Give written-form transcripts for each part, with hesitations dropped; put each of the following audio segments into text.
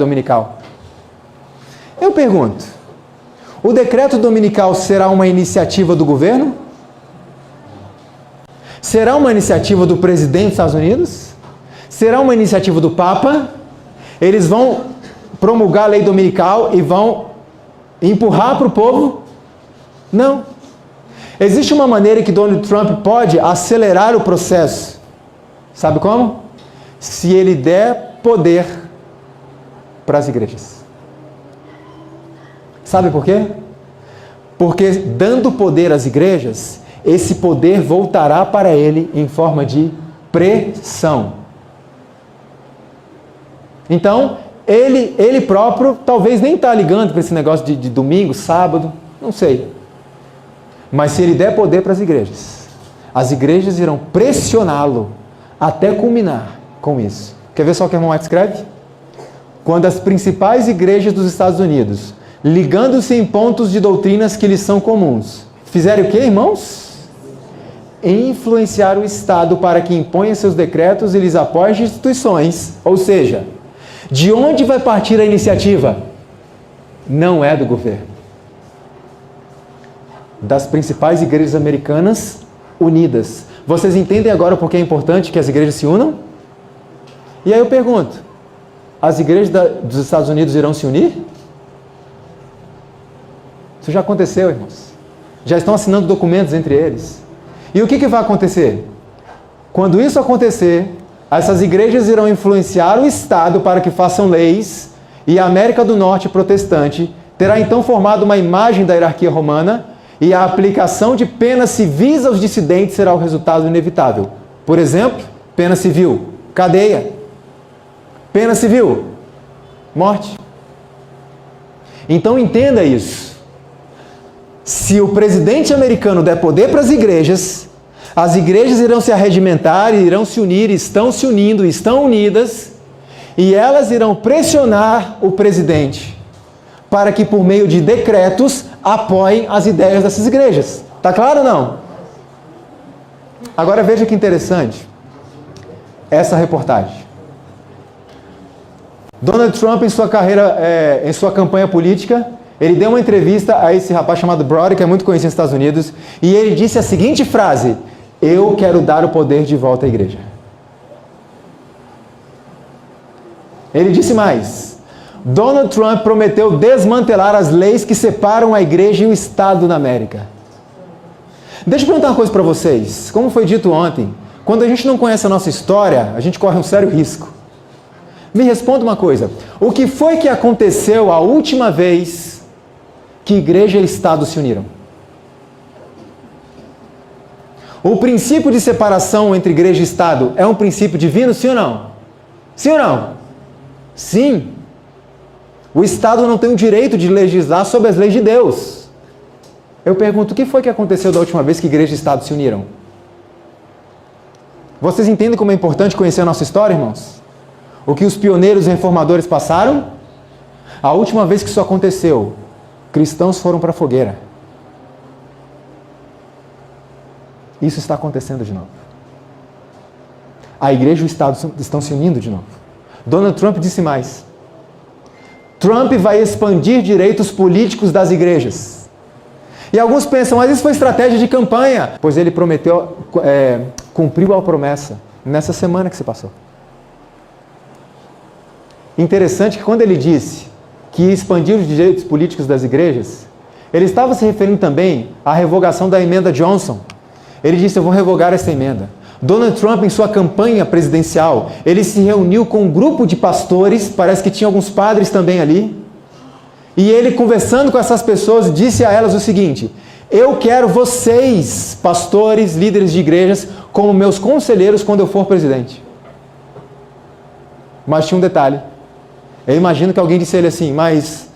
dominical. Eu pergunto, o decreto dominical será uma iniciativa do governo? Será uma iniciativa do presidente dos Estados Unidos? Será uma iniciativa do Papa? Eles vão promulgar a lei dominical e vão empurrar para o povo? Não. Existe uma maneira que Donald Trump pode acelerar o processo. Sabe como? Se ele der poder para as igrejas. Sabe por quê? Porque dando poder às igrejas, esse poder voltará para ele em forma de pressão. Então, ele próprio talvez nem está ligando para esse negócio de domingo, sábado, não sei. Mas se ele der poder para as igrejas irão pressioná-lo até culminar com isso. Quer ver só o que o irmão White escreve? Quando as principais igrejas dos Estados Unidos, ligando-se em pontos de doutrinas que lhes são comuns, fizerem o quê, irmãos? Influenciar o Estado para que imponha seus decretos e lhes apoie as instituições. Ou seja, de onde vai partir a iniciativa? Não é do governo. Das principais igrejas americanas unidas. Vocês entendem agora por que é importante que as igrejas se unam? E aí eu pergunto, as igrejas dos Estados Unidos irão se unir? Isso já aconteceu, irmãos. Já estão assinando documentos entre eles. E o que vai acontecer? Quando isso acontecer, essas igrejas irão influenciar o Estado para que façam leis, e a América do Norte protestante terá então formado uma imagem da hierarquia romana, e a aplicação de penas civis aos dissidentes será o resultado inevitável. Por exemplo, pena civil, cadeia. Pena civil, morte. Então entenda isso. Se o presidente americano der poder para as igrejas irão se arregimentar, irão se unir, estão se unindo, estão unidas, e elas irão pressionar o presidente para que, por meio de decretos, apoiem as ideias dessas igrejas. Tá claro ou não? Agora veja que interessante essa reportagem. Donald Trump, em sua carreira, em sua campanha política, ele deu uma entrevista a esse rapaz chamado Brody, que é muito conhecido nos Estados Unidos, e ele disse a seguinte frase: eu quero dar o poder de volta à igreja. Ele disse mais: Donald Trump prometeu desmantelar as leis que separam a igreja e o Estado na América. Deixa eu perguntar uma coisa para vocês. Como foi dito ontem, quando a gente não conhece a nossa história, a gente corre um sério risco. Me responda uma coisa. O que foi que aconteceu a última vez que igreja e Estado se uniram? O princípio de separação entre igreja e Estado é um princípio divino, sim ou não? Sim ou não? Sim. O Estado não tem o direito de legislar sobre as leis de Deus. Eu pergunto, o que foi que aconteceu da última vez que igreja e Estado se uniram? Vocês entendem como é importante conhecer a nossa história, irmãos? O que os pioneiros e reformadores passaram? A última vez que isso aconteceu, cristãos foram para a fogueira. Isso está acontecendo de novo. A igreja e o Estado estão se unindo de novo. Donald Trump disse mais. Trump vai expandir direitos políticos das igrejas. E alguns pensam, mas isso foi estratégia de campanha. Pois ele prometeu, cumpriu a promessa nessa semana que se passou. Interessante que quando ele disse que ia expandir os direitos políticos das igrejas, ele estava se referindo também à revogação da emenda Johnson. Ele disse, eu vou revogar essa emenda. Donald Trump, em sua campanha presidencial, ele se reuniu com um grupo de pastores, parece que tinha alguns padres também ali, e ele, conversando com essas pessoas, disse a elas o seguinte: eu quero vocês, pastores, líderes de igrejas, como meus conselheiros quando eu for presidente. Mas tinha um detalhe. Eu imagino que alguém disse a ele assim, mas,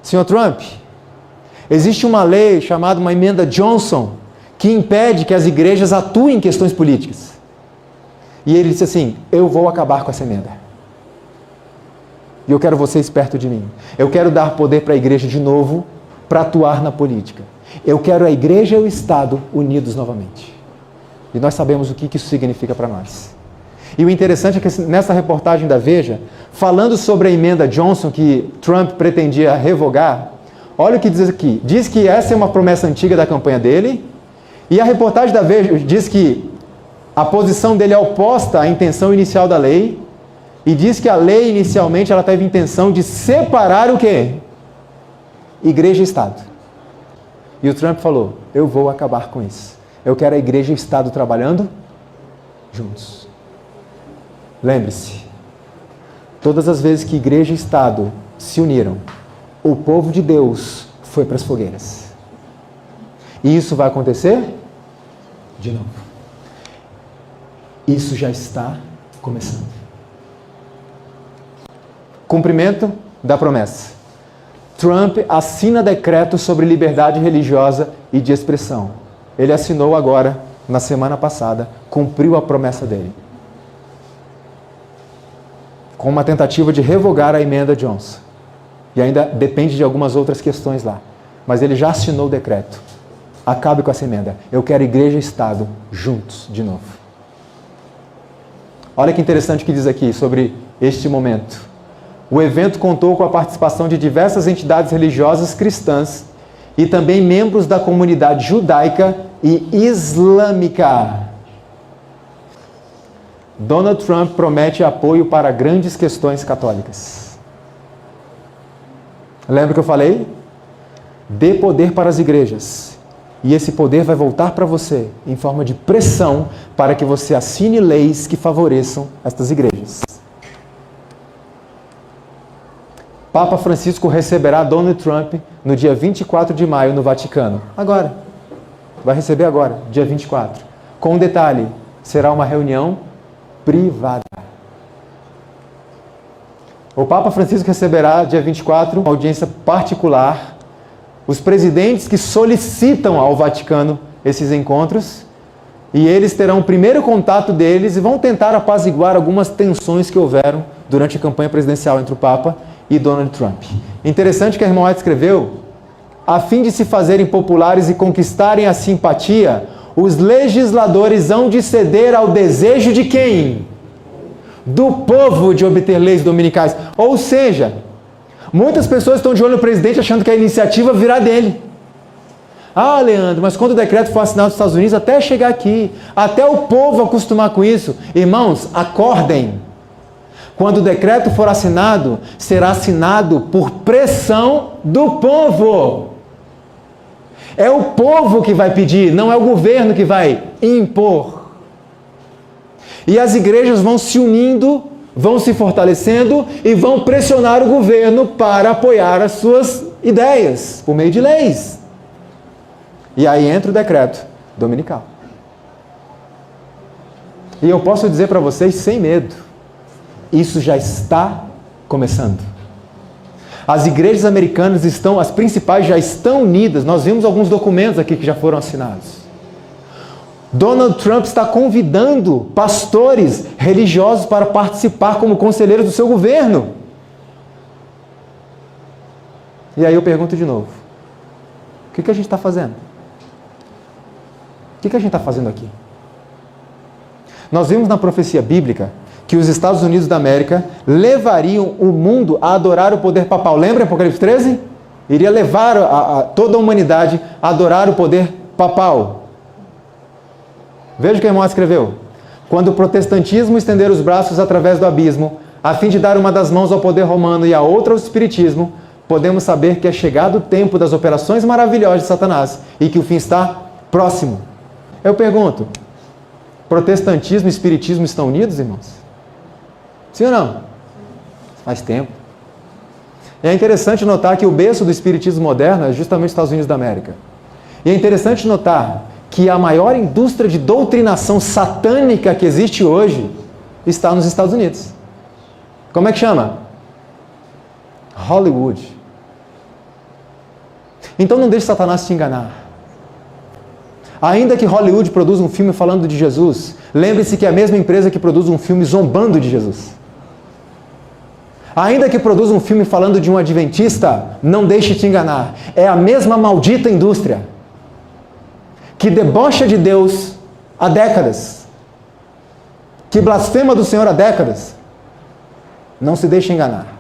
senhor Trump, existe uma lei chamada uma emenda Johnson, que impede que as igrejas atuem em questões políticas. E ele disse assim, eu vou acabar com essa emenda. E eu quero vocês perto de mim. Eu quero dar poder para a igreja de novo, para atuar na política. Eu quero a igreja e o Estado unidos novamente. E nós sabemos o que isso significa para nós. E o interessante é que nessa reportagem da Veja, falando sobre a emenda Johnson que Trump pretendia revogar, olha o que diz aqui. Diz que essa é uma promessa antiga da campanha dele, e a reportagem da Veja diz que a posição dele é oposta à intenção inicial da lei, e diz que a lei inicialmente ela teve a intenção de separar o quê? Igreja e Estado. E o Trump falou, eu vou acabar com isso. Eu quero a igreja e o Estado trabalhando juntos. Lembre-se, todas as vezes que igreja e Estado se uniram, o povo de Deus foi para as fogueiras. E isso vai acontecer de novo. Isso já está começando. Cumprimento da promessa. Trump assina decreto sobre liberdade religiosa e de expressão. Ele assinou agora, na semana passada, cumpriu a promessa dele. Com uma tentativa de revogar a emenda Johnson. E ainda depende de algumas outras questões lá. Mas ele já assinou o decreto. Acabe com essa emenda. Eu quero igreja e Estado juntos de novo. Olha que interessante o que diz aqui sobre este momento. O evento contou com a participação de diversas entidades religiosas cristãs e também membros da comunidade judaica e islâmica. Donald Trump promete apoio para grandes questões católicas. Lembra que eu falei? Dê poder para as igrejas. E esse poder vai voltar para você em forma de pressão para que você assine leis que favoreçam estas igrejas. Papa Francisco receberá Donald Trump no dia 24 de maio no Vaticano. Agora. Vai receber agora, dia 24. Com um detalhe, será uma reunião privada. O Papa Francisco receberá, dia 24, uma audiência particular. Os presidentes que solicitam ao Vaticano esses encontros, e eles terão o primeiro contato deles e vão tentar apaziguar algumas tensões que houveram durante a campanha presidencial entre o Papa e Donald Trump. Interessante que a irmã White escreveu, a fim de se fazerem populares e conquistarem a simpatia, os legisladores hão de ceder ao desejo de quem? Do povo de obter leis dominicais. Ou seja, muitas pessoas estão de olho no presidente achando que a iniciativa virá dele. Ah, Leandro, mas quando o decreto for assinado nos Estados Unidos, até chegar aqui, até o povo acostumar com isso. Irmãos, acordem. Quando o decreto for assinado, será assinado por pressão do povo. É o povo que vai pedir, não é o governo que vai impor. E as igrejas vão se unindo, vão se fortalecendo e vão pressionar o governo para apoiar as suas ideias, por meio de leis. E aí entra o decreto dominical. E eu posso dizer para vocês sem medo, isso já está começando. As igrejas americanas estão, as principais já estão unidas. Nós vimos alguns documentos aqui que já foram assinados. Donald Trump está convidando pastores religiosos para participar como conselheiros do seu governo. E aí eu pergunto de novo, o que a gente está fazendo? O que a gente está fazendo aqui? Nós vimos na profecia bíblica que os Estados Unidos da América levariam o mundo a adorar o poder papal. Lembra Apocalipse 13? Iria levar toda a humanidade a adorar o poder papal. Veja o que a irmã escreveu. Quando o protestantismo estender os braços através do abismo, a fim de dar uma das mãos ao poder romano e a outra ao espiritismo, podemos saber que é chegado o tempo das operações maravilhosas de Satanás e que o fim está próximo. Eu pergunto, protestantismo e espiritismo estão unidos, irmãos? Sim ou não? Faz tempo. E é interessante notar que o berço do espiritismo moderno é justamente os Estados Unidos da América. E é interessante notar que a maior indústria de doutrinação satânica que existe hoje está nos Estados Unidos. Como é que chama? Hollywood. Então não deixe Satanás te enganar. Ainda que Hollywood produza um filme falando de Jesus, lembre-se que é a mesma empresa que produz um filme zombando de Jesus. Ainda que produza um filme falando de um adventista, não deixe te enganar. É a mesma maldita indústria que debocha de Deus há décadas, que blasfema do Senhor há décadas. Não se deixe enganar.